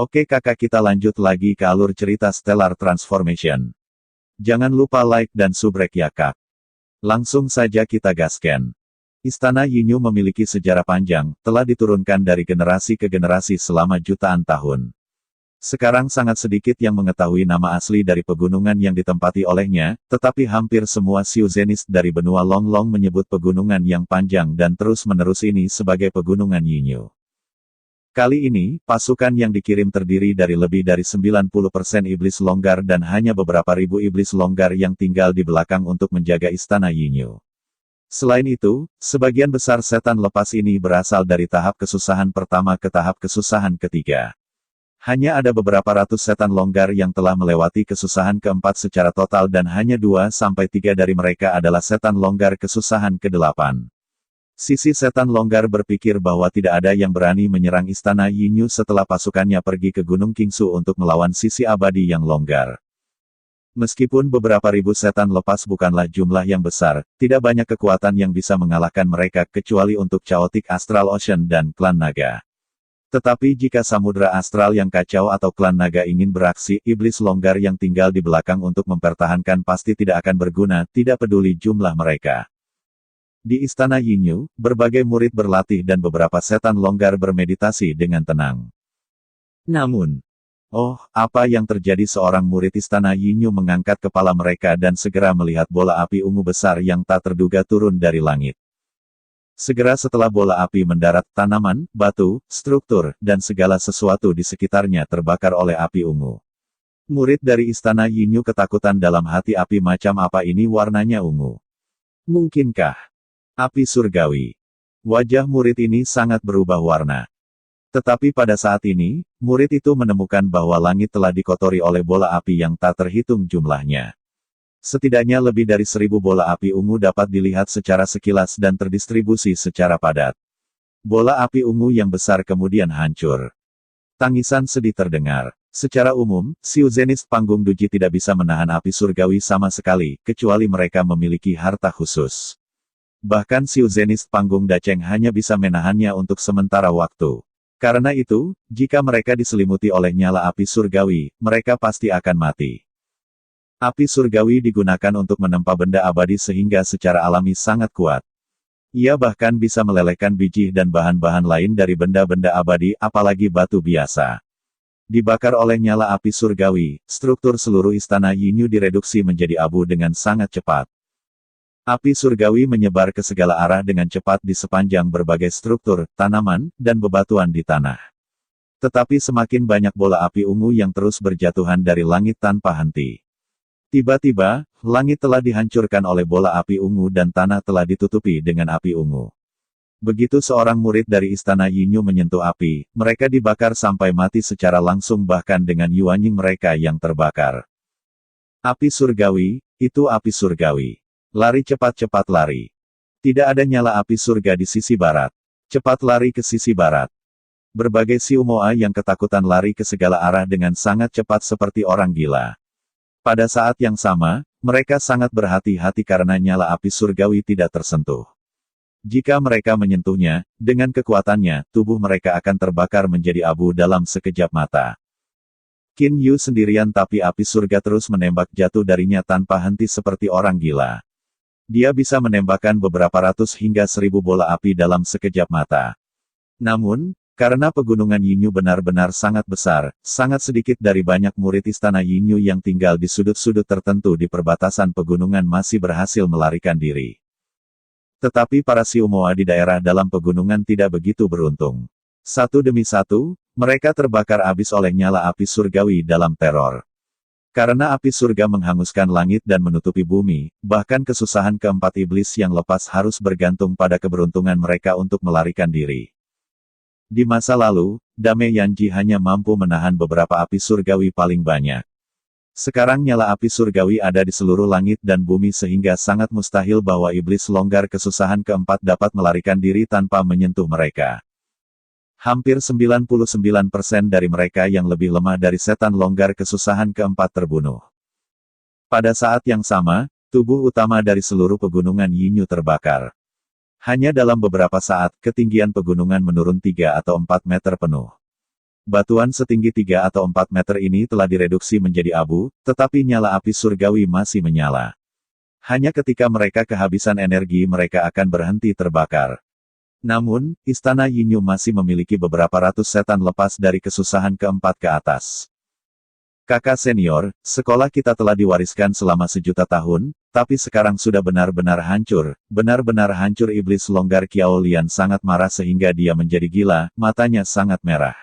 Oke kakak, kita lanjut lagi ke alur cerita Stellar Transformation. Jangan lupa like dan subrek ya kak. Langsung saja kita gasken. Istana Yinyu memiliki sejarah panjang, telah diturunkan dari generasi ke generasi selama jutaan tahun. Sekarang sangat sedikit yang mengetahui nama asli dari pegunungan yang ditempati olehnya, tetapi hampir semua Sioux-Zenis dari benua Longlong menyebut pegunungan yang panjang dan terus-menerus ini sebagai pegunungan Yinyu. Kali ini, pasukan yang dikirim terdiri dari lebih dari 90% iblis longgar dan hanya beberapa ribu iblis longgar yang tinggal di belakang untuk menjaga istana Yinyu. Selain itu, sebagian besar setan lepas ini berasal dari tahap kesusahan pertama ke tahap kesusahan ketiga. Hanya ada beberapa ratus setan longgar yang telah melewati kesusahan keempat secara total dan hanya 2-3 dari mereka adalah setan longgar kesusahan ke-8. Sisi setan longgar berpikir bahwa tidak ada yang berani menyerang istana Yinyu setelah pasukannya pergi ke Gunung Qingsu untuk melawan sisi abadi yang longgar. Meskipun beberapa ribu setan lepas bukanlah jumlah yang besar, tidak banyak kekuatan yang bisa mengalahkan mereka kecuali untuk Chaotic Astral Ocean dan klan naga. Tetapi jika samudra astral yang kacau atau klan naga ingin beraksi, iblis longgar yang tinggal di belakang untuk mempertahankan pasti tidak akan berguna, tidak peduli jumlah mereka. Di istana Yinyu, berbagai murid berlatih dan beberapa setan longgar bermeditasi dengan tenang. Namun, apa yang terjadi? Seorang murid istana Yinyu mengangkat kepala mereka dan segera melihat bola api ungu besar yang tak terduga turun dari langit. Segera setelah bola api mendarat, tanaman, batu, struktur, dan segala sesuatu di sekitarnya terbakar oleh api ungu. Murid dari istana Yinyu ketakutan dalam hati, api macam apa ini warnanya ungu? Mungkinkah api surgawi? Wajah murid ini sangat berubah warna. Tetapi pada saat ini, murid itu menemukan bahwa langit telah dikotori oleh bola api yang tak terhitung jumlahnya. Setidaknya lebih dari 1000 bola api ungu dapat dilihat secara sekilas dan terdistribusi secara padat. Bola api ungu yang besar kemudian hancur. Tangisan sedih terdengar. Secara umum, Sioux-Zenis panggung Duji tidak bisa menahan api surgawi sama sekali, kecuali mereka memiliki harta khusus. Bahkan Sioux-Zenis panggung Dacheng hanya bisa menahannya untuk sementara waktu. Karena itu, jika mereka diselimuti oleh nyala api surgawi, mereka pasti akan mati. Api surgawi digunakan untuk menempa benda abadi sehingga secara alami sangat kuat. Ia bahkan bisa melelehkan biji dan bahan-bahan lain dari benda-benda abadi, apalagi batu biasa. Dibakar oleh nyala api surgawi, struktur seluruh istana Yinyu direduksi menjadi abu dengan sangat cepat. Api surgawi menyebar ke segala arah dengan cepat di sepanjang berbagai struktur, tanaman, dan bebatuan di tanah. Tetapi semakin banyak bola api ungu yang terus berjatuhan dari langit tanpa henti. Tiba-tiba, langit telah dihancurkan oleh bola api ungu dan tanah telah ditutupi dengan api ungu. Begitu seorang murid dari istana Yinyu menyentuh api, mereka dibakar sampai mati secara langsung bahkan dengan yuanying mereka yang terbakar. Api surgawi, itu api surgawi. Lari cepat-cepat lari. Tidak ada nyala api surga di sisi barat. Cepat lari ke sisi barat. Berbagai Siumoa yang ketakutan lari ke segala arah dengan sangat cepat seperti orang gila. Pada saat yang sama, mereka sangat berhati-hati karena nyala api surgawi tidak tersentuh. Jika mereka menyentuhnya, dengan kekuatannya, tubuh mereka akan terbakar menjadi abu dalam sekejap mata. Qin Yu sendirian tapi api surga terus menembak jatuh darinya tanpa henti seperti orang gila. Dia bisa menembakkan beberapa ratus hingga 1000 bola api dalam sekejap mata. Namun, karena pegunungan Yinyu benar-benar sangat besar, sangat sedikit dari banyak murid istana Yinyu yang tinggal di sudut-sudut tertentu di perbatasan pegunungan masih berhasil melarikan diri. Tetapi para Siumoa di daerah dalam pegunungan tidak begitu beruntung. Satu demi satu, mereka terbakar habis oleh nyala api surgawi dalam teror. Karena api surga menghanguskan langit dan menutupi bumi, bahkan kesusahan keempat iblis yang lepas harus bergantung pada keberuntungan mereka untuk melarikan diri. Di masa lalu, Dame Yanji hanya mampu menahan beberapa api surgawi paling banyak. Sekarang nyala api surgawi ada di seluruh langit dan bumi sehingga sangat mustahil bahwa iblis longgar kesusahan keempat dapat melarikan diri tanpa menyentuh mereka. Hampir 99% dari mereka yang lebih lemah dari setan longgar kesusahan keempat terbunuh. Pada saat yang sama, tubuh utama dari seluruh pegunungan Yinyu terbakar. Hanya dalam beberapa saat, ketinggian pegunungan menurun 3 atau 4 meter penuh. Batuan setinggi 3 atau 4 meter ini telah direduksi menjadi abu, tetapi nyala api surgawi masih menyala. Hanya ketika mereka kehabisan energi mereka akan berhenti terbakar. Namun, Istana Yinyu masih memiliki beberapa ratus setan lepas dari kesusahan keempat ke atas. Kakak senior, sekolah kita telah diwariskan selama 1.000.000 tahun, tapi sekarang sudah benar-benar hancur. Benar-benar hancur. Iblis longgar Qiao Lian sangat marah sehingga dia menjadi gila, matanya sangat merah.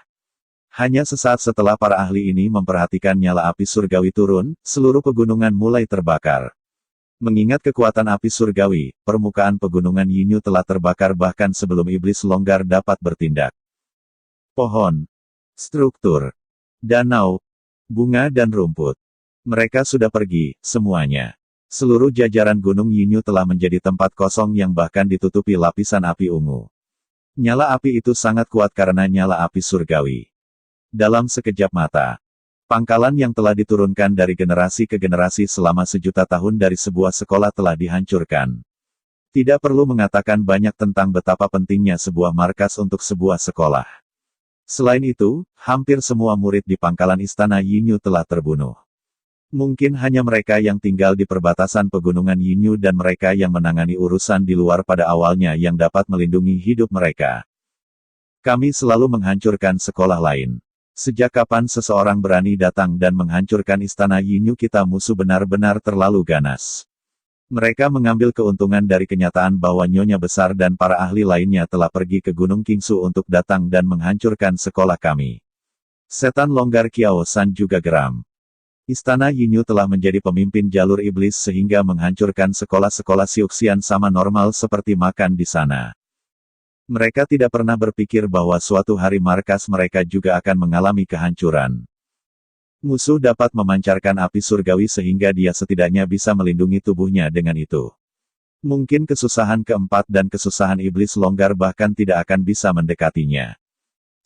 Hanya sesaat setelah para ahli ini memperhatikan nyala api surgawi turun, seluruh pegunungan mulai terbakar. Mengingat kekuatan api surgawi, permukaan pegunungan Yinyu telah terbakar bahkan sebelum iblis longgar dapat bertindak. Pohon, struktur, danau, bunga dan rumput. Mereka sudah pergi, semuanya. Seluruh jajaran gunung Yinyu telah menjadi tempat kosong yang bahkan ditutupi lapisan api ungu. Nyala api itu sangat kuat karena nyala api surgawi. Dalam sekejap mata, pangkalan yang telah diturunkan dari generasi ke generasi selama 1.000.000 tahun dari sebuah sekolah telah dihancurkan. Tidak perlu mengatakan banyak tentang betapa pentingnya sebuah markas untuk sebuah sekolah. Selain itu, hampir semua murid di pangkalan Istana Yinyu telah terbunuh. Mungkin hanya mereka yang tinggal di perbatasan pegunungan Yinyu dan mereka yang menangani urusan di luar pada awalnya yang dapat melindungi hidup mereka. Kami selalu menghancurkan sekolah lain. Sejak kapan seseorang berani datang dan menghancurkan Istana Yinyu? Kita musuh benar-benar terlalu ganas. Mereka mengambil keuntungan dari kenyataan bahwa Nyonya Besar dan para ahli lainnya telah pergi ke Gunung Qingsu untuk datang dan menghancurkan sekolah kami. Setan longgar Qiao San juga geram. Istana Yinyu telah menjadi pemimpin jalur iblis sehingga menghancurkan sekolah-sekolah Siuxian sama normal seperti makan di sana. Mereka tidak pernah berpikir bahwa suatu hari markas mereka juga akan mengalami kehancuran. Musuh dapat memancarkan api surgawi sehingga dia setidaknya bisa melindungi tubuhnya dengan itu. Mungkin kesusahan keempat dan kesusahan iblis longgar bahkan tidak akan bisa mendekatinya.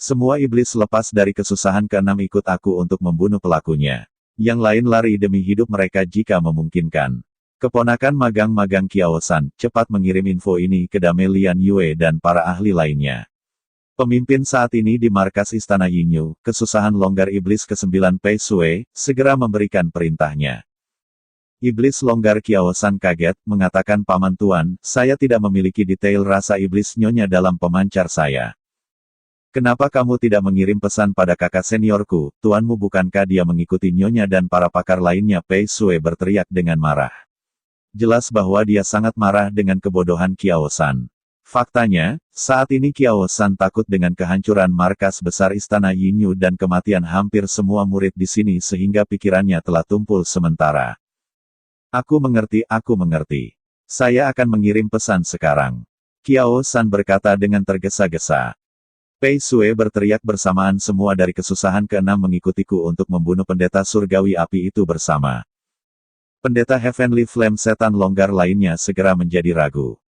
Semua iblis lepas dari kesusahan keenam ikut aku untuk membunuh pelakunya. Yang lain lari demi hidup mereka jika memungkinkan. Keponakan magang-magang Qiao San, cepat mengirim info ini ke Dame Lian Yue dan para ahli lainnya. Pemimpin saat ini di markas Istana Yinyu, kesusahan longgar iblis ke-9 Pei Sui, segera memberikan perintahnya. Iblis longgar Qiao San kaget, mengatakan Paman Tuan, saya tidak memiliki detail rasa iblis Nyonya dalam pemancar saya. Kenapa kamu tidak mengirim pesan pada kakak seniorku, tuanmu bukankah dia mengikuti Nyonya dan para pakar lainnya? Pei Sui berteriak dengan marah. Jelas bahwa dia sangat marah dengan kebodohan Qiao San. Faktanya, saat ini Qiao San takut dengan kehancuran markas besar Istana Yinyu dan kematian hampir semua murid di sini sehingga pikirannya telah tumpul sementara. Aku mengerti. Saya akan mengirim pesan sekarang. Qiao San berkata dengan tergesa-gesa. Pei Sui berteriak bersamaan semua dari kesusahan keenam mengikutiku untuk membunuh pendeta surgawi api itu bersama. Pendeta Heavenly Flame setan longgar lainnya segera menjadi ragu.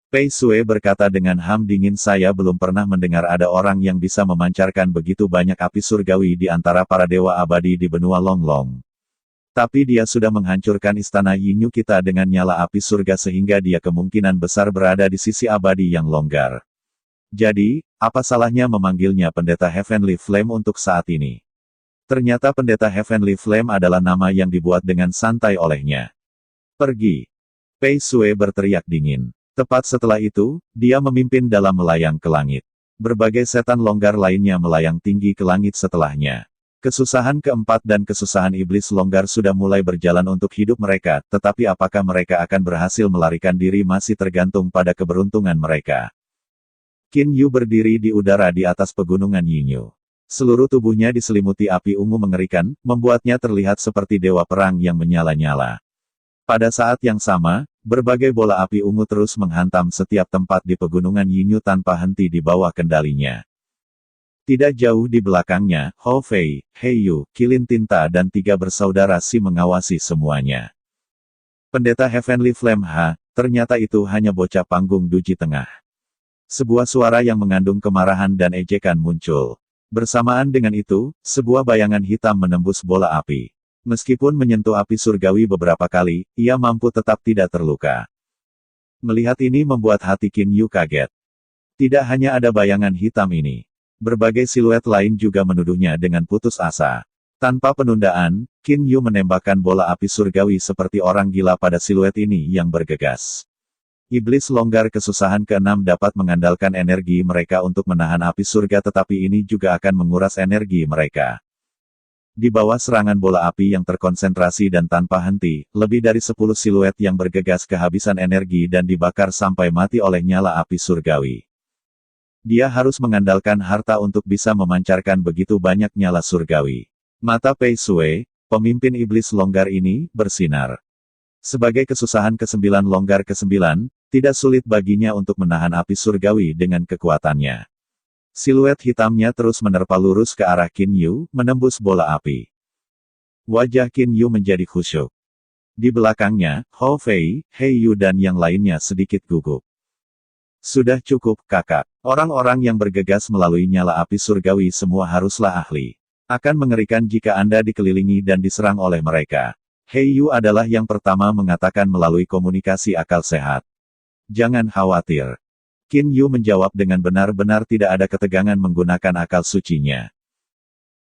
Pei Sui berkata dengan ham dingin, saya belum pernah mendengar ada orang yang bisa memancarkan begitu banyak api surgawi di antara para dewa abadi di benua Longlong. Tapi dia sudah menghancurkan Istana Yinyu kita dengan nyala api surga sehingga dia kemungkinan besar berada di sisi abadi yang longgar. Jadi, apa salahnya memanggilnya Pendeta Heavenly Flame untuk saat ini? Ternyata Pendeta Heavenly Flame adalah nama yang dibuat dengan santai olehnya. Pergi. Pei Sui berteriak dingin. Tepat setelah itu, dia memimpin dalam melayang ke langit. Berbagai setan longgar lainnya melayang tinggi ke langit setelahnya. Kesusahan keempat dan kesusahan iblis longgar sudah mulai berjalan untuk hidup mereka, tetapi apakah mereka akan berhasil melarikan diri masih tergantung pada keberuntungan mereka. Qin Yu berdiri di udara di atas pegunungan Yinyu. Seluruh tubuhnya diselimuti api ungu mengerikan, membuatnya terlihat seperti dewa perang yang menyala-nyala. Pada saat yang sama, berbagai bola api ungu terus menghantam setiap tempat di pegunungan Yinyu tanpa henti di bawah kendalinya. Tidak jauh di belakangnya, Hou Fei, He Yu, Kilin Tinta dan 3 bersaudara Si mengawasi semuanya. Pendeta Heavenly Flame ternyata itu hanya bocah panggung Duji Tengah. Sebuah suara yang mengandung kemarahan dan ejekan muncul. Bersamaan dengan itu, sebuah bayangan hitam menembus bola api. Meskipun menyentuh api surgawi beberapa kali, ia mampu tetap tidak terluka. Melihat ini membuat hati Qin Yu kaget. Tidak hanya ada bayangan hitam ini. Berbagai siluet lain juga menuduhnya dengan putus asa. Tanpa penundaan, Qin Yu menembakkan bola api surgawi seperti orang gila pada siluet ini yang bergegas. Iblis longgar kesusahan ke-6 dapat mengandalkan energi mereka untuk menahan api surga, tetapi ini juga akan menguras energi mereka. Di bawah serangan bola api yang terkonsentrasi dan tanpa henti, lebih dari 10 siluet yang bergegas kehabisan energi dan dibakar sampai mati oleh nyala api surgawi. Dia harus mengandalkan harta untuk bisa memancarkan begitu banyak nyala surgawi. Mata Pei Sui, pemimpin iblis longgar ini, bersinar. Sebagai kesusahan ke-9 longgar ke-9, tidak sulit baginya untuk menahan api surgawi dengan kekuatannya. Siluet hitamnya terus menerpa lurus ke arah Qin Yu, menembus bola api. Wajah Qin Yu menjadi khusyuk. Di belakangnya, Hou Fei, He Yu dan yang lainnya sedikit gugup. Sudah cukup, kakak. Orang-orang yang bergegas melalui nyala api surgawi semua haruslah ahli. Akan mengerikan jika Anda dikelilingi dan diserang oleh mereka. He Yu adalah yang pertama mengatakan melalui komunikasi akal sehat. Jangan khawatir. Qin Yu menjawab dengan benar-benar tidak ada ketegangan menggunakan akal sucinya.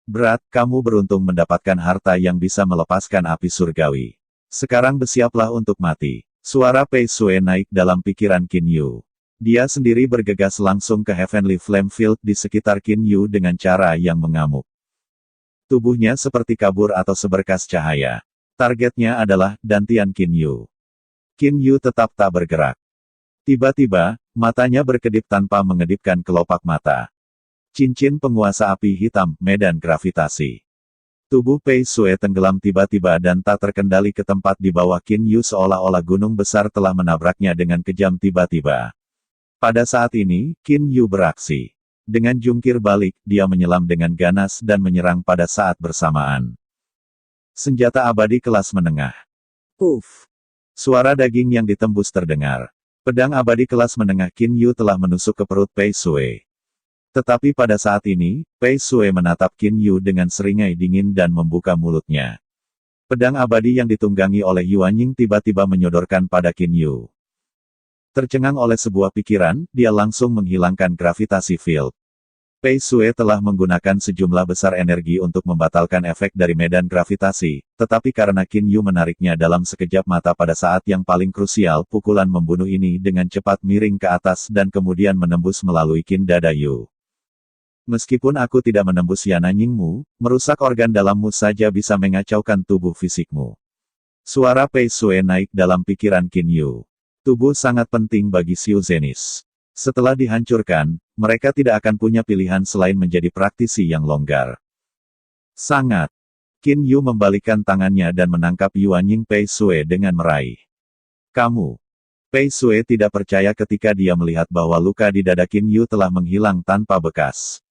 Berat, kamu beruntung mendapatkan harta yang bisa melepaskan api surgawi. Sekarang bersiaplah untuk mati. Suara Pei Sui naik dalam pikiran Qin Yu. Dia sendiri bergegas langsung ke Heavenly Flame Field di sekitar Qin Yu dengan cara yang mengamuk. Tubuhnya seperti kabur atau seberkas cahaya. Targetnya adalah dantian Qin Yu. Qin Yu tetap tak bergerak. Tiba-tiba, matanya berkedip tanpa mengedipkan kelopak mata. Cincin penguasa api hitam, medan gravitasi. Tubuh Pei Sui tenggelam tiba-tiba dan tak terkendali ke tempat di bawah Qin Yu seolah-olah gunung besar telah menabraknya dengan kejam tiba-tiba. Pada saat ini, Qin Yu beraksi. Dengan jungkir balik, dia menyelam dengan ganas dan menyerang pada saat bersamaan. Senjata abadi kelas menengah. Puff. Suara daging yang ditembus terdengar. Pedang abadi kelas menengah Qin Yu telah menusuk ke perut Pei Sui. Tetapi pada saat ini, Pei Sui menatap Qin Yu dengan seringai dingin dan membuka mulutnya. Pedang abadi yang ditunggangi oleh Yuanying tiba-tiba menyodorkan pada Qin Yu. Tercengang oleh sebuah pikiran, dia langsung menghilangkan gravitasi field. Pei Sui telah menggunakan sejumlah besar energi untuk membatalkan efek dari medan gravitasi, tetapi karena Qin Yu menariknya dalam sekejap mata pada saat yang paling krusial, pukulan membunuh ini dengan cepat miring ke atas dan kemudian menembus melalui Qin dada Yu. Meskipun aku tidak menembus Yananyingmu, merusak organ dalammu saja bisa mengacaukan tubuh fisikmu. Suara Pei Sui naik dalam pikiran Qin Yu. Tubuh sangat penting bagi Xiu Zenis. Setelah dihancurkan, mereka tidak akan punya pilihan selain menjadi praktisi yang longgar. Sangat. Qin Yu membalikkan tangannya dan menangkap Yuanying Pei Sui dengan meraih. Kamu. Pei Sui tidak percaya ketika dia melihat bahwa luka di dada Qin Yu telah menghilang tanpa bekas.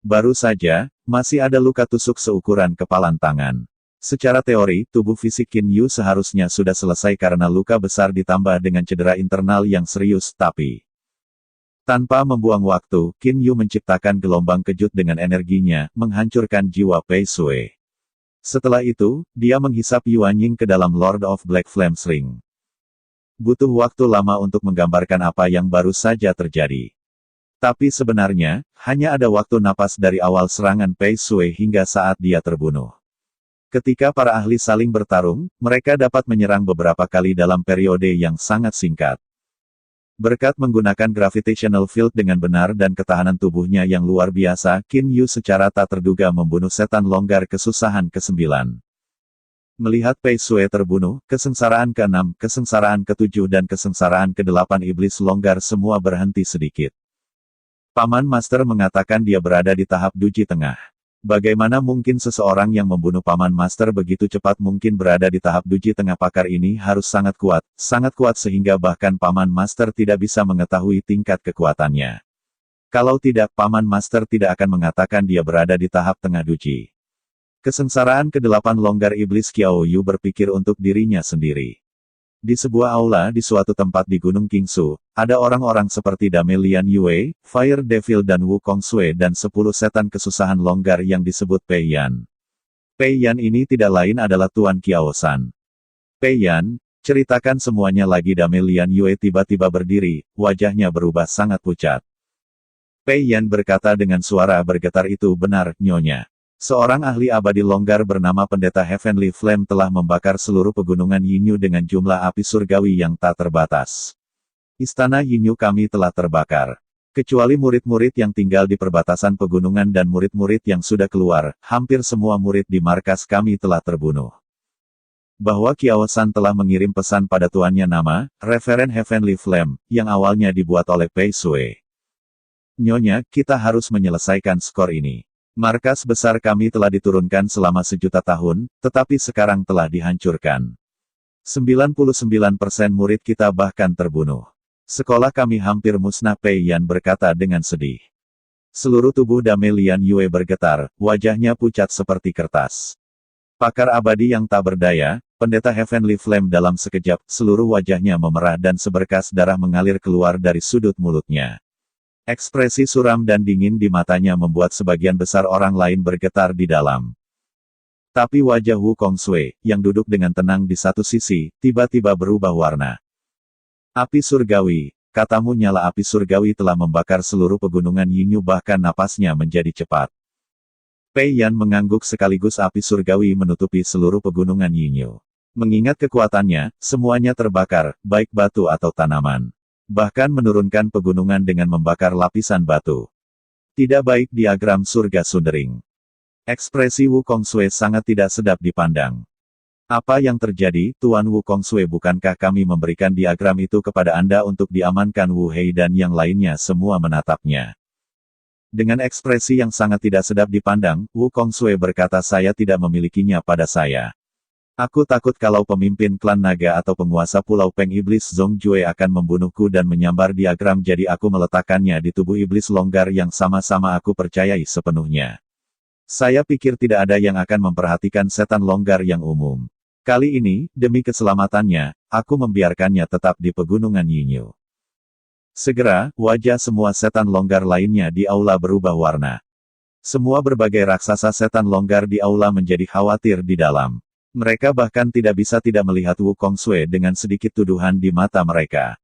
Baru saja, masih ada luka tusuk seukuran kepalan tangan. Secara teori, tubuh fisik Qin Yu seharusnya sudah selesai karena luka besar ditambah dengan cedera internal yang serius, tapi tanpa membuang waktu, Qin Yu menciptakan gelombang kejut dengan energinya, menghancurkan jiwa Pei Sui. Setelah itu, dia menghisap Yuanying ke dalam Lord of Black Flames Ring. Butuh waktu lama untuk menggambarkan apa yang baru saja terjadi. Tapi sebenarnya, hanya ada waktu napas dari awal serangan Pei Sui hingga saat dia terbunuh. Ketika para ahli saling bertarung, mereka dapat menyerang beberapa kali dalam periode yang sangat singkat. Berkat menggunakan gravitational field dengan benar dan ketahanan tubuhnya yang luar biasa, Qin Yu secara tak terduga membunuh setan longgar kesusahan ke-9. Melihat Pei Sui terbunuh, kesengsaraan ke-6, kesengsaraan ke-7 dan kesengsaraan ke-8 iblis longgar semua berhenti sedikit. Paman Master mengatakan dia berada di tahap duji tengah. Bagaimana mungkin seseorang yang membunuh Paman Master begitu cepat mungkin berada di tahap duji tengah? Pakar ini harus sangat kuat sehingga bahkan Paman Master tidak bisa mengetahui tingkat kekuatannya. Kalau tidak, Paman Master tidak akan mengatakan dia berada di tahap tengah duji. Kesengsaraan ke-8 longgar iblis Qiao Yu berpikir untuk dirinya sendiri. Di sebuah aula di suatu tempat di Gunung Qingsu, ada orang-orang seperti Dame Lian Yue, Fire Devil dan Wu Kongsui dan 10 setan kesusahan longgar yang disebut Pei Yan. Pei Yan ini tidak lain adalah Tuan Qiao San. Pei Yan, ceritakan semuanya lagi. Dame Lian Yue tiba-tiba berdiri, wajahnya berubah sangat pucat. Pei Yan berkata dengan suara bergetar, itu benar, Nyonya. Seorang ahli abadi longgar bernama Pendeta Heavenly Flame telah membakar seluruh pegunungan Yinyu dengan jumlah api surgawi yang tak terbatas. Istana Yinyu kami telah terbakar. Kecuali murid-murid yang tinggal di perbatasan pegunungan dan murid-murid yang sudah keluar, hampir semua murid di markas kami telah terbunuh. Bahwa Kiao San telah mengirim pesan pada tuannya nama, Referen Heavenly Flame, yang awalnya dibuat oleh Pei Sui. Nyonya, kita harus menyelesaikan skor ini. Markas besar kami telah diturunkan selama 1.000.000 tahun, tetapi sekarang telah dihancurkan. 99% murid kita bahkan terbunuh. Sekolah kami hampir musnah, Pei Yan berkata dengan sedih. Seluruh tubuh Dame Lian Yue bergetar, wajahnya pucat seperti kertas. Pakar abadi yang tak berdaya, Pendeta Heavenly Flame dalam sekejap, seluruh wajahnya memerah dan seberkas darah mengalir keluar dari sudut mulutnya. Ekspresi suram dan dingin di matanya membuat sebagian besar orang lain bergetar di dalam. Tapi wajah Wu Kongsui, yang duduk dengan tenang di satu sisi, tiba-tiba berubah warna. Api surgawi, katamu nyala api surgawi telah membakar seluruh pegunungan Yinyu, bahkan napasnya menjadi cepat. Pei Yan mengangguk sekaligus api surgawi menutupi seluruh pegunungan Yinyu. Mengingat kekuatannya, semuanya terbakar, baik batu atau tanaman. Bahkan menurunkan pegunungan dengan membakar lapisan batu. Tidak baik diagram surga Sundering. Ekspresi Wu Kongsui sangat tidak sedap dipandang. Apa yang terjadi, Tuan Wu Kongsui, bukankah kami memberikan diagram itu kepada Anda untuk diamankan? Wu Hei dan yang lainnya semua menatapnya. Dengan ekspresi yang sangat tidak sedap dipandang, Wu Kongsui berkata, saya tidak memilikinya pada saya. Aku takut kalau pemimpin klan naga atau penguasa Pulau Peng Iblis Zhong Jue akan membunuhku dan menyambar diagram, jadi aku meletakkannya di tubuh iblis longgar yang sama-sama aku percayai sepenuhnya. Saya pikir tidak ada yang akan memperhatikan setan longgar yang umum. Kali ini, demi keselamatannya, aku membiarkannya tetap di pegunungan Yinyu. Segera, wajah semua setan longgar lainnya di aula berubah warna. Semua berbagai raksasa setan longgar di aula menjadi khawatir di dalam. Mereka bahkan tidak bisa tidak melihat Wu Kongsui dengan sedikit tuduhan di mata mereka.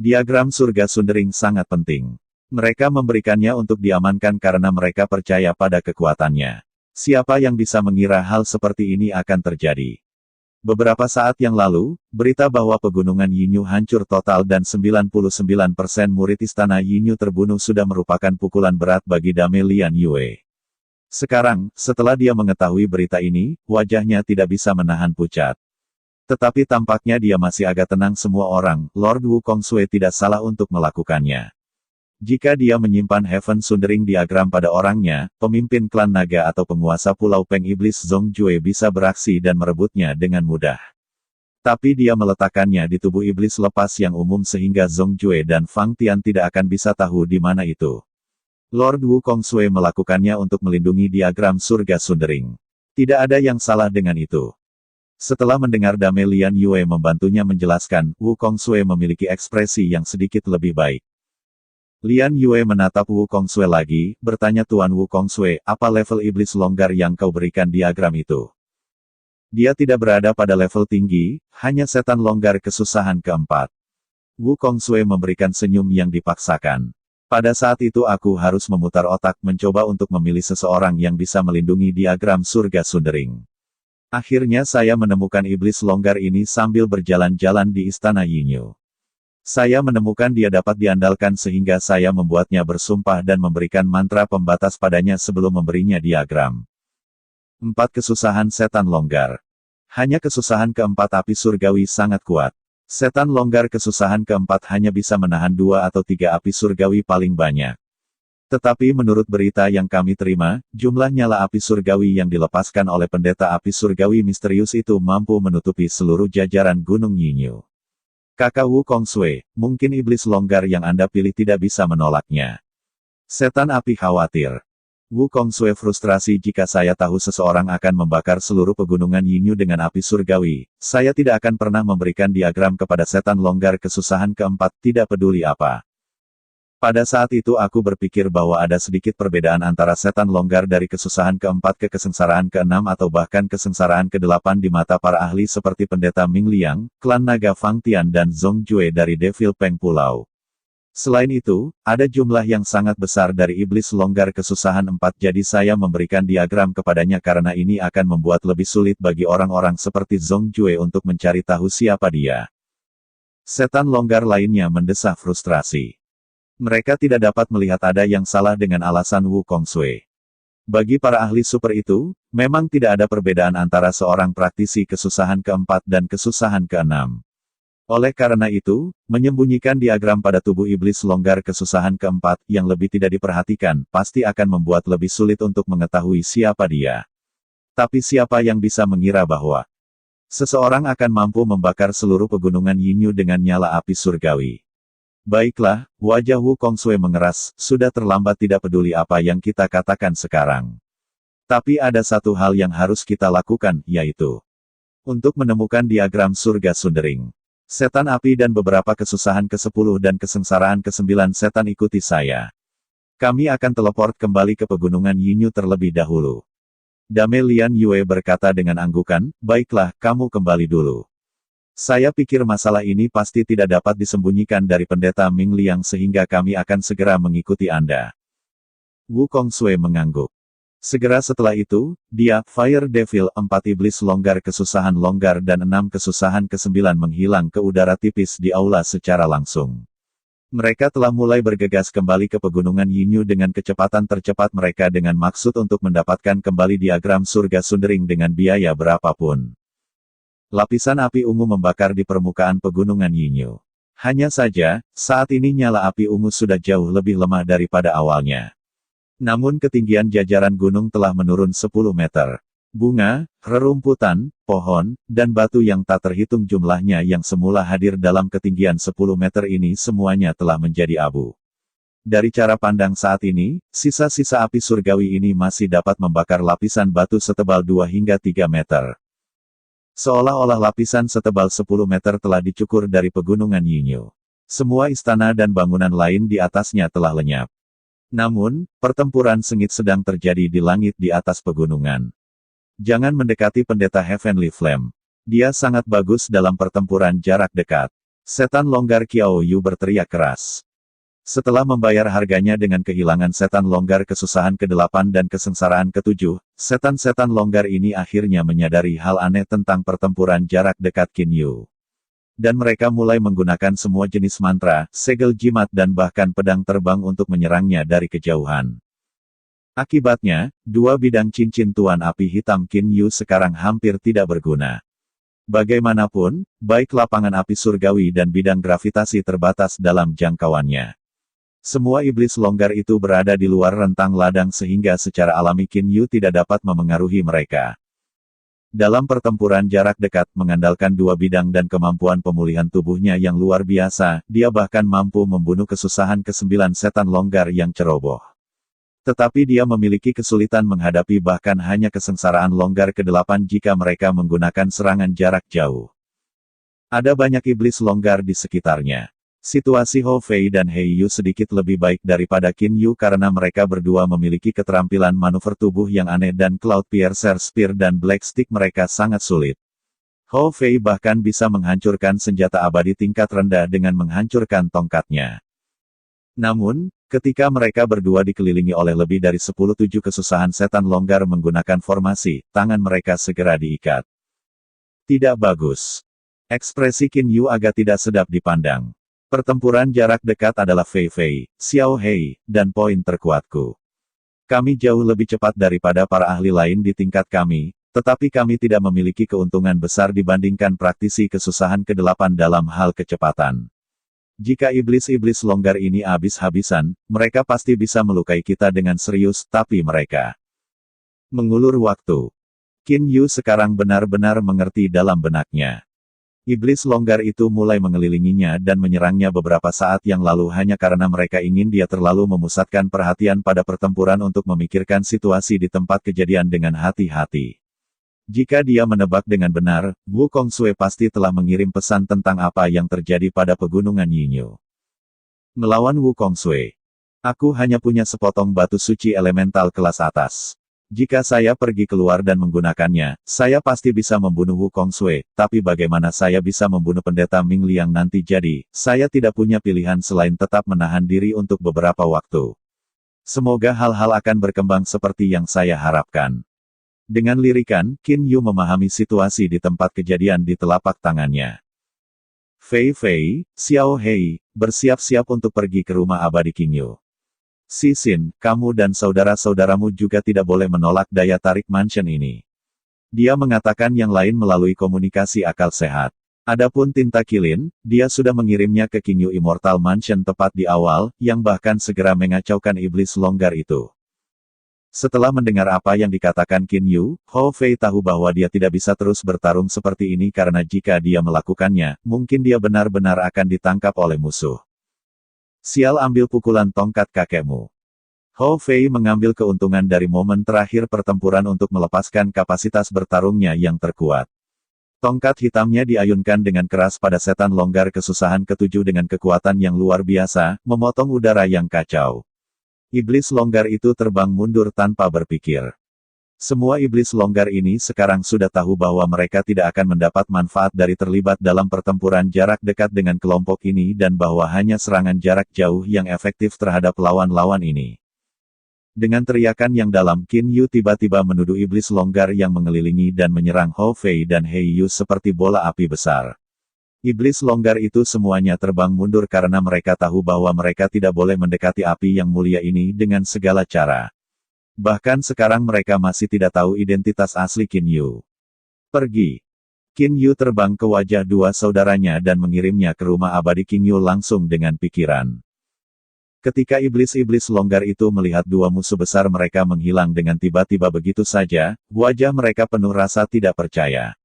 Diagram surga Sundering sangat penting. Mereka memberikannya untuk diamankan karena mereka percaya pada kekuatannya. Siapa yang bisa mengira hal seperti ini akan terjadi? Beberapa saat yang lalu, berita bahwa pegunungan Yinyu hancur total dan 99% murid istana Yinyu terbunuh sudah merupakan pukulan berat bagi Dame Lian Yue. Sekarang, setelah dia mengetahui berita ini, wajahnya tidak bisa menahan pucat. Tetapi tampaknya dia masih agak tenang. Semua orang, Lord Wu Kongsui tidak salah untuk melakukannya. Jika dia menyimpan Heaven Sundering diagram pada orangnya, pemimpin klan naga atau penguasa Pulau Peng Iblis Zhong Jue bisa beraksi dan merebutnya dengan mudah. Tapi dia meletakkannya di tubuh iblis lepas yang umum sehingga Zhong Jue dan Fang Tian tidak akan bisa tahu di mana itu. Lord Wu Kongsui melakukannya untuk melindungi diagram surga Sundering. Tidak ada yang salah dengan itu. Setelah mendengar Dame Lian Yue membantunya menjelaskan, Wu Kongsui memiliki ekspresi yang sedikit lebih baik. Lian Yue menatap Wu Kongsui lagi, bertanya, Tuan Wu Kongsui, apa level iblis longgar yang kau berikan diagram itu? Dia tidak berada pada level tinggi, hanya setan longgar kesusahan keempat. Wu Kongsui memberikan senyum yang dipaksakan. Pada saat itu aku harus memutar otak mencoba untuk memilih seseorang yang bisa melindungi diagram surga Sundering. Akhirnya saya menemukan iblis longgar ini sambil berjalan-jalan di istana Yinyu. Saya menemukan dia dapat diandalkan sehingga saya membuatnya bersumpah dan memberikan mantra pembatas padanya sebelum memberinya diagram. 4 kesusahan setan longgar. Hanya kesusahan keempat api surgawi sangat kuat. Setan longgar kesusahan keempat hanya bisa menahan 2 atau 3 api surgawi paling banyak. Tetapi menurut berita yang kami terima, jumlah nyala api surgawi yang dilepaskan oleh pendeta api surgawi misterius itu mampu menutupi seluruh jajaran Gunung Yinyu. Kakak Wu Kongsui, mungkin iblis longgar yang Anda pilih tidak bisa menolaknya. Setan api khawatir. Wu Kongsui frustrasi, jika saya tahu seseorang akan membakar seluruh pegunungan Yinyu dengan api surgawi, saya tidak akan pernah memberikan diagram kepada setan longgar kesusahan keempat, tidak peduli apa. Pada saat itu aku berpikir bahwa ada sedikit perbedaan antara setan longgar dari kesusahan keempat ke kesengsaraan keenam atau bahkan kesengsaraan kedelapan di mata para ahli seperti pendeta Ming Liang, klan naga Fang Tian dan Zhong Jue dari Devil Peng Pulau. Selain itu, ada jumlah yang sangat besar dari iblis longgar kesusahan 4 jadi saya memberikan diagram kepadanya karena ini akan membuat lebih sulit bagi orang-orang seperti Zhong Jue untuk mencari tahu siapa dia. Setan longgar lainnya mendesah frustrasi. Mereka tidak dapat melihat ada yang salah dengan alasan Wu Kongsui. Bagi para ahli super itu, memang tidak ada perbedaan antara seorang praktisi kesusahan keempat dan kesusahan keenam. Oleh karena itu, menyembunyikan diagram pada tubuh iblis longgar kesusahan keempat yang lebih tidak diperhatikan, pasti akan membuat lebih sulit untuk mengetahui siapa dia. Tapi siapa yang bisa mengira bahwa seseorang akan mampu membakar seluruh pegunungan Yinyu dengan nyala api surgawi? Baiklah, wajah Wu Kongsui mengeras, sudah terlambat tidak peduli apa yang kita katakan sekarang. Tapi ada satu hal yang harus kita lakukan, yaitu untuk menemukan diagram surga Sundering. Setan api dan beberapa kesusahan ke-10 dan kesengsaraan ke-9 setan ikuti saya. Kami akan teleport kembali ke pegunungan Yinyu terlebih dahulu. Dame Lian Yue berkata dengan anggukan, baiklah, kamu kembali dulu. Saya pikir masalah ini pasti tidak dapat disembunyikan dari pendeta Ming Liang sehingga kami akan segera mengikuti Anda. Wu Kongsui mengangguk. Segera setelah itu, dia, Fire Devil, 4 iblis longgar kesusahan longgar dan 6 kesusahan ke-9 menghilang ke udara tipis di aula secara langsung. Mereka telah mulai bergegas kembali ke pegunungan Yinyu dengan kecepatan tercepat mereka dengan maksud untuk mendapatkan kembali diagram surga Sundering dengan biaya berapapun. Lapisan api ungu membakar di permukaan pegunungan Yinyu. Hanya saja, saat ini nyala api ungu sudah jauh lebih lemah daripada awalnya. Namun ketinggian jajaran gunung telah menurun 10 meter. Bunga, rerumputan, pohon, dan batu yang tak terhitung jumlahnya yang semula hadir dalam ketinggian 10 meter ini semuanya telah menjadi abu. Dari cara pandang saat ini, sisa-sisa api surgawi ini masih dapat membakar lapisan batu setebal 2 hingga 3 meter. Seolah-olah lapisan setebal 10 meter telah dicukur dari pegunungan Yinyu. Semua istana dan bangunan lain di atasnya telah lenyap. Namun, pertempuran sengit sedang terjadi di langit di atas pegunungan. Jangan mendekati pendeta Heavenly Flame. Dia sangat bagus dalam pertempuran jarak dekat. Setan longgar Qiao Yu berteriak keras. Setelah membayar harganya dengan kehilangan setan longgar kesusahan ke-8 dan kesengsaraan ke-7, setan-setan longgar ini akhirnya menyadari hal aneh tentang pertempuran jarak dekat Qin Yu. Dan mereka mulai menggunakan semua jenis mantra, segel jimat dan bahkan pedang terbang untuk menyerangnya dari kejauhan. Akibatnya, 2 bidang cincin tuan api hitam Qin Yu sekarang hampir tidak berguna. Bagaimanapun, baik lapangan api surgawi dan bidang gravitasi terbatas dalam jangkauannya. Semua iblis longgar itu berada di luar rentang ladang sehingga secara alami Qin Yu tidak dapat memengaruhi mereka. Dalam pertempuran jarak dekat mengandalkan 2 bidang dan kemampuan pemulihan tubuhnya yang luar biasa, dia bahkan mampu membunuh kesusahan ke-9 setan longgar yang ceroboh. Tetapi dia memiliki kesulitan menghadapi bahkan hanya kesengsaraan longgar ke-8 jika mereka menggunakan serangan jarak jauh. Ada banyak iblis longgar di sekitarnya. Situasi Hou Fei dan Hei Yu sedikit lebih baik daripada Qin Yu karena mereka berdua memiliki keterampilan manuver tubuh yang aneh dan Cloud Piercer Spear dan Black Stick mereka sangat sulit. Hou Fei bahkan bisa menghancurkan senjata abadi tingkat rendah dengan menghancurkan tongkatnya. Namun, ketika mereka berdua dikelilingi oleh lebih dari 10 kesusahan setan longgar menggunakan formasi, tangan mereka segera diikat. Tidak bagus. Ekspresi Qin Yu agak tidak sedap dipandang. Pertempuran jarak dekat adalah Fei Fei, Xiao Hei, dan poin terkuatku. Kami jauh lebih cepat daripada para ahli lain di tingkat kami, tetapi kami tidak memiliki keuntungan besar dibandingkan praktisi kesusahan ke-8 dalam hal kecepatan. Jika iblis-iblis longgar ini habis-habisan, mereka pasti bisa melukai kita dengan serius, tapi mereka mengulur waktu. Qin Yu sekarang benar-benar mengerti dalam benaknya. Iblis longgar itu mulai mengelilinginya dan menyerangnya beberapa saat yang lalu hanya karena mereka ingin dia terlalu memusatkan perhatian pada pertempuran untuk memikirkan situasi di tempat kejadian dengan hati-hati. Jika dia menebak dengan benar, Wu Kongsui pasti telah mengirim pesan tentang apa yang terjadi pada pegunungan Yinyu. Melawan Wu Kongsui. Aku hanya punya sepotong batu suci elemental kelas atas. Jika saya pergi keluar dan menggunakannya, saya pasti bisa membunuh Wukong Sui, tapi bagaimana saya bisa membunuh pendeta Ming Liang nanti? Jadi, saya tidak punya pilihan selain tetap menahan diri untuk beberapa waktu. Semoga hal-hal akan berkembang seperti yang saya harapkan. Dengan lirikan, Qin Yu memahami situasi di tempat kejadian di telapak tangannya. Fei Fei, Xiao Hei, bersiap-siap untuk pergi ke rumah abadi Qin Yu. Xin, kamu dan saudara-saudaramu juga tidak boleh menolak daya tarik mansion ini. Dia mengatakan yang lain melalui komunikasi akal sehat. Adapun tinta kilin, dia sudah mengirimnya ke Qin Yu Immortal Mansion tepat di awal, yang bahkan segera mengacaukan iblis longgar itu. Setelah mendengar apa yang dikatakan Qin Yu, Hou Fei tahu bahwa dia tidak bisa terus bertarung seperti ini karena jika dia melakukannya, mungkin dia benar-benar akan ditangkap oleh musuh. Sial, ambil pukulan tongkat kakekmu. Hou Fei mengambil keuntungan dari momen terakhir pertempuran untuk melepaskan kapasitas bertarungnya yang terkuat. Tongkat hitamnya diayunkan dengan keras pada setan longgar kesusahan ketujuh dengan kekuatan yang luar biasa, memotong udara yang kacau. Iblis longgar itu terbang mundur tanpa berpikir. Semua iblis longgar ini sekarang sudah tahu bahwa mereka tidak akan mendapat manfaat dari terlibat dalam pertempuran jarak dekat dengan kelompok ini dan bahwa hanya serangan jarak jauh yang efektif terhadap lawan-lawan ini. Dengan teriakan yang dalam, Qin Yu tiba-tiba menuduh iblis longgar yang mengelilingi dan menyerang Hou Fei dan Hei Yu seperti bola api besar. Iblis longgar itu semuanya terbang mundur karena mereka tahu bahwa mereka tidak boleh mendekati api yang mulia ini dengan segala cara. Bahkan sekarang mereka masih tidak tahu identitas asli Qin Yu. Pergi. Qin Yu terbang ke wajah dua saudaranya dan mengirimnya ke rumah abadi Qin Yu langsung dengan pikiran. Ketika iblis-iblis longgar itu melihat dua musuh besar mereka menghilang dengan tiba-tiba begitu saja, wajah mereka penuh rasa tidak percaya.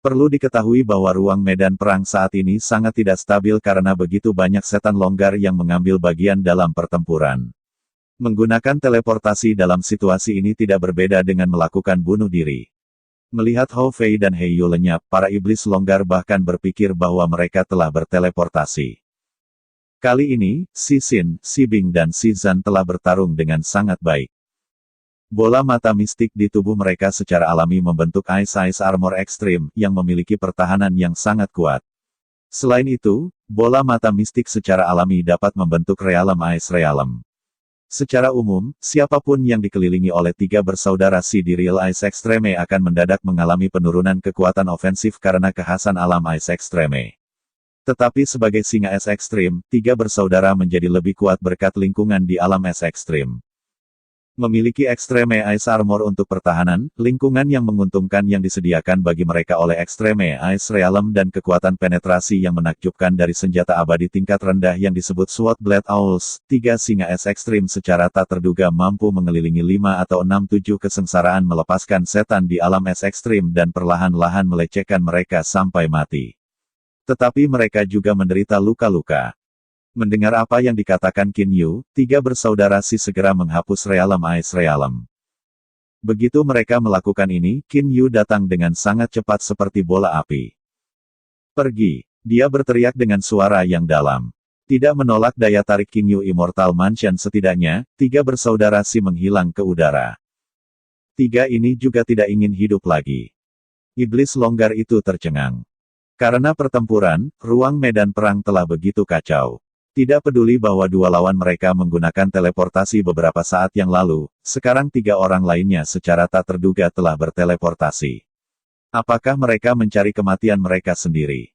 Perlu diketahui bahwa ruang medan perang saat ini sangat tidak stabil karena begitu banyak setan longgar yang mengambil bagian dalam pertempuran. Menggunakan teleportasi dalam situasi ini tidak berbeda dengan melakukan bunuh diri. Melihat Hou Fei dan Hei Yu lenyap, para iblis longgar bahkan berpikir bahwa mereka telah berteleportasi. Kali ini, Xin, Si Bing dan Si Zan telah bertarung dengan sangat baik. Bola mata mistik di tubuh mereka secara alami membentuk Ice Armor Extreme, yang memiliki pertahanan yang sangat kuat. Selain itu, bola mata mistik secara alami dapat membentuk Realm Ice Realm. Secara umum, siapapun yang dikelilingi oleh tiga bersaudara si di Real Ice Extreme akan mendadak mengalami penurunan kekuatan ofensif karena kekhasan alam Ice Extreme. Tetapi sebagai singa es ekstrim, tiga bersaudara menjadi lebih kuat berkat lingkungan di alam es ekstrim. Memiliki Extreme Ice Armor untuk pertahanan, lingkungan yang menguntungkan yang disediakan bagi mereka oleh Extreme Ice Realm dan kekuatan penetrasi yang menakjubkan dari senjata abadi tingkat rendah yang disebut Sword Blade Owls, tiga singa es ekstrim secara tak terduga mampu mengelilingi 5 atau 6-7 kesengsaraan melepaskan setan di alam es ekstrim dan perlahan-lahan melecehkan mereka sampai mati. Tetapi mereka juga menderita luka-luka. Mendengar apa yang dikatakan Qin Yu, tiga bersaudara si segera menghapus Realm Ice Realm. Begitu mereka melakukan ini, Qin Yu datang dengan sangat cepat seperti bola api. Pergi. Dia berteriak dengan suara yang dalam. Tidak menolak daya tarik Qin Yu Immortal Mansion setidaknya, tiga bersaudara si menghilang ke udara. Tiga ini juga tidak ingin hidup lagi. Iblis longgar itu tercengang. Karena pertempuran, ruang medan perang telah begitu kacau. Tidak peduli bahwa dua lawan mereka menggunakan teleportasi beberapa saat yang lalu, sekarang tiga orang lainnya secara tak terduga telah berteleportasi. Apakah mereka mencari kematian mereka sendiri?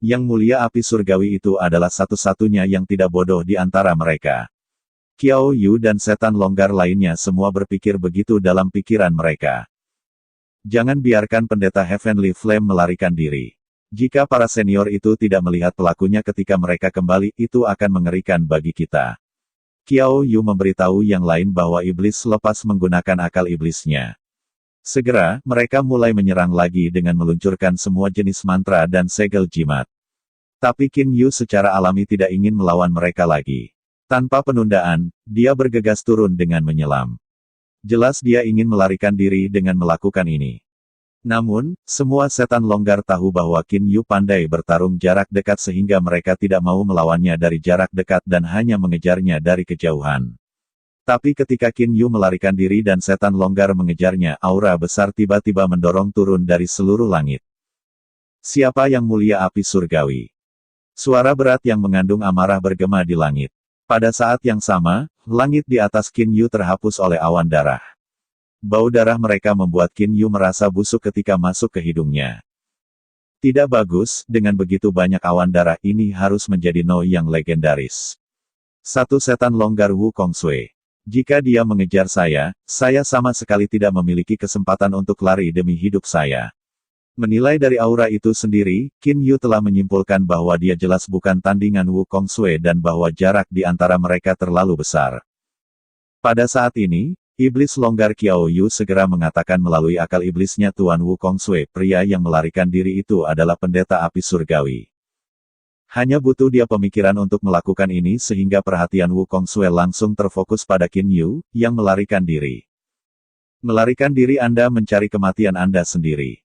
Yang mulia api surgawi itu adalah satu-satunya yang tidak bodoh di antara mereka. Qiao Yu dan setan longgar lainnya semua berpikir begitu dalam pikiran mereka. Jangan biarkan pendeta Heavenly Flame melarikan diri. Jika para senior itu tidak melihat pelakunya ketika mereka kembali, itu akan mengerikan bagi kita. Qiao Yu memberitahu yang lain bahwa iblis lepas menggunakan akal iblisnya. Segera, mereka mulai menyerang lagi dengan meluncurkan semua jenis mantra dan segel jimat. Tapi Qin Yu secara alami tidak ingin melawan mereka lagi. Tanpa penundaan, dia bergegas turun dengan menyelam. Jelas dia ingin melarikan diri dengan melakukan ini. Namun, semua setan longgar tahu bahwa Qin Yu pandai bertarung jarak dekat sehingga mereka tidak mau melawannya dari jarak dekat dan hanya mengejarnya dari kejauhan. Tapi ketika Qin Yu melarikan diri dan setan longgar mengejarnya, aura besar tiba-tiba mendorong turun dari seluruh langit. Siapa yang mulia api surgawi? Suara berat yang mengandung amarah bergema di langit. Pada saat yang sama, langit di atas Qin Yu terhapus oleh awan darah. Bau darah mereka membuat Qin Yu merasa busuk ketika masuk ke hidungnya. Tidak bagus, dengan begitu banyak awan darah ini harus menjadi No yang legendaris. Satu setan longgar Wukong-Sui. Jika dia mengejar saya sama sekali tidak memiliki kesempatan untuk lari demi hidup saya. Menilai dari aura itu sendiri, Qin Yu telah menyimpulkan bahwa dia jelas bukan tandingan Wukong-Sui dan bahwa jarak di antara mereka terlalu besar. Pada saat ini, iblis longgar Qiao Yu segera mengatakan melalui akal iblisnya Tuan Wukong-Sui, pria yang melarikan diri itu adalah pendeta api surgawi. Hanya butuh dia pemikiran untuk melakukan ini sehingga perhatian Wukong-Sui langsung terfokus pada Qin Yu, yang melarikan diri. Melarikan diri Anda mencari kematian Anda sendiri.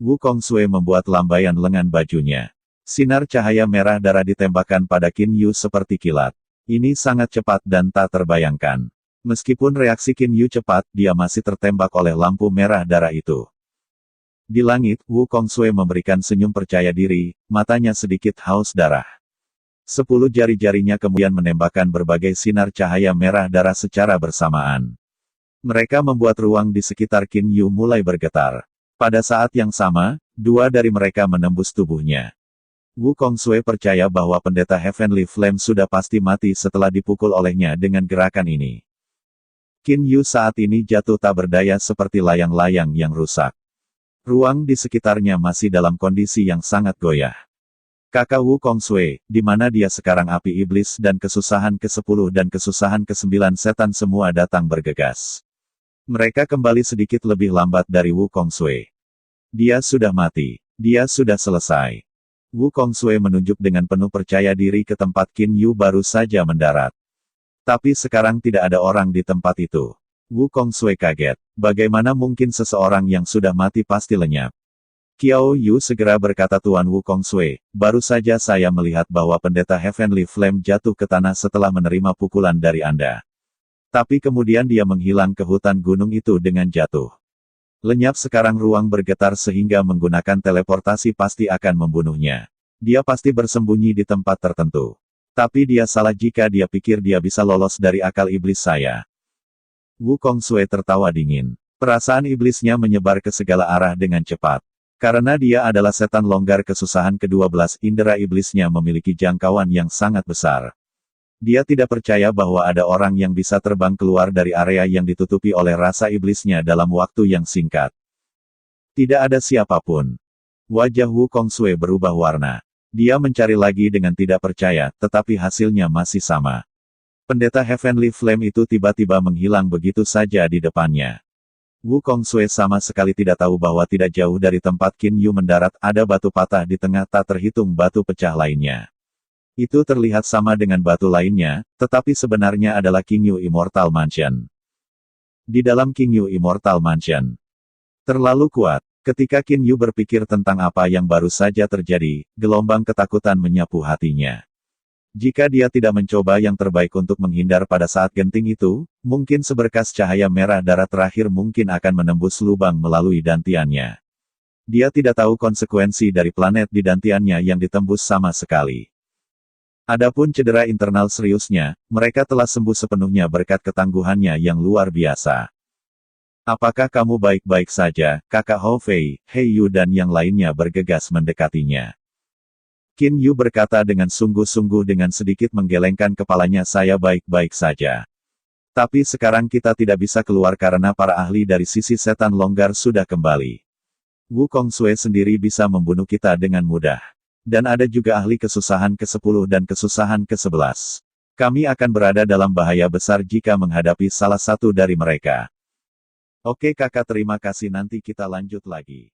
Wukong-Sui membuat lambaian lengan bajunya. Sinar cahaya merah darah ditembakkan pada Qin Yu seperti kilat. Ini sangat cepat dan tak terbayangkan. Meskipun reaksi Qin Yu cepat, dia masih tertembak oleh lampu merah darah itu. Di langit, Wukong-Sui memberikan senyum percaya diri, matanya sedikit haus darah. 10 jari-jarinya kemudian menembakkan berbagai sinar cahaya merah darah secara bersamaan. Mereka membuat ruang di sekitar Qin Yu mulai bergetar. Pada saat yang sama, 2 dari mereka menembus tubuhnya. Wukong-Sui percaya bahwa pendeta Heavenly Flame sudah pasti mati setelah dipukul olehnya dengan gerakan ini. Qin Yu saat ini jatuh tak berdaya seperti layang-layang yang rusak. Ruang di sekitarnya masih dalam kondisi yang sangat goyah. Kakak Wukong-Sui, di mana dia sekarang? Api iblis dan kesusahan ke-10 dan kesusahan ke-9 setan semua datang bergegas. Mereka kembali sedikit lebih lambat dari Wukong-Sui. Dia sudah mati. Dia sudah selesai. Wukong-Sui menunjuk dengan penuh percaya diri ke tempat Qin Yu baru saja mendarat. Tapi sekarang tidak ada orang di tempat itu. Wukong-Sui kaget. Bagaimana mungkin seseorang yang sudah mati pasti lenyap? Qiao Yu segera berkata, Tuan Wukong-Sui, baru saja saya melihat bahwa pendeta Heavenly Flame jatuh ke tanah setelah menerima pukulan dari Anda. Tapi kemudian dia menghilang ke hutan gunung itu dengan jatuh. Lenyap sekarang ruang bergetar sehingga menggunakan teleportasi pasti akan membunuhnya. Dia pasti bersembunyi di tempat tertentu. Tapi dia salah jika dia pikir dia bisa lolos dari akal iblis saya. Wukong-Sui tertawa dingin. Perasaan iblisnya menyebar ke segala arah dengan cepat. Karena dia adalah setan longgar kesusahan ke-12, indera iblisnya memiliki jangkauan yang sangat besar. Dia tidak percaya bahwa ada orang yang bisa terbang keluar dari area yang ditutupi oleh rasa iblisnya dalam waktu yang singkat. Tidak ada siapapun. Wajah Wukong-Sui berubah warna. Dia mencari lagi dengan tidak percaya, tetapi hasilnya masih sama. Pendeta Heavenly Flame itu tiba-tiba menghilang begitu saja di depannya. Wukong-Sui sama sekali tidak tahu bahwa tidak jauh dari tempat Qin Yu mendarat ada batu patah di tengah tak terhitung batu pecah lainnya. Itu terlihat sama dengan batu lainnya, tetapi sebenarnya adalah King Yu Immortal Mansion. Di dalam King Yu Immortal Mansion. Terlalu kuat. Ketika Qin Yu berpikir tentang apa yang baru saja terjadi, gelombang ketakutan menyapu hatinya. Jika dia tidak mencoba yang terbaik untuk menghindar pada saat genting itu, mungkin seberkas cahaya merah darah terakhir mungkin akan menembus lubang melalui dantiannya. Dia tidak tahu konsekuensi dari planet di dantiannya yang ditembus sama sekali. Adapun cedera internal seriusnya, mereka telah sembuh sepenuhnya berkat ketangguhannya yang luar biasa. Apakah kamu baik-baik saja, kakak Hou Fei, Hei Yu dan yang lainnya bergegas mendekatinya. Qin Yu berkata dengan sungguh-sungguh dengan sedikit menggelengkan kepalanya, saya baik-baik saja. Tapi sekarang kita tidak bisa keluar karena para ahli dari sisi setan longgar sudah kembali. Wukong-Sui sendiri bisa membunuh kita dengan mudah. Dan ada juga ahli kesusahan ke-10 dan kesusahan ke-11. Kami akan berada dalam bahaya besar jika menghadapi salah satu dari mereka. Oke kakak, terima kasih, nanti kita lanjut lagi.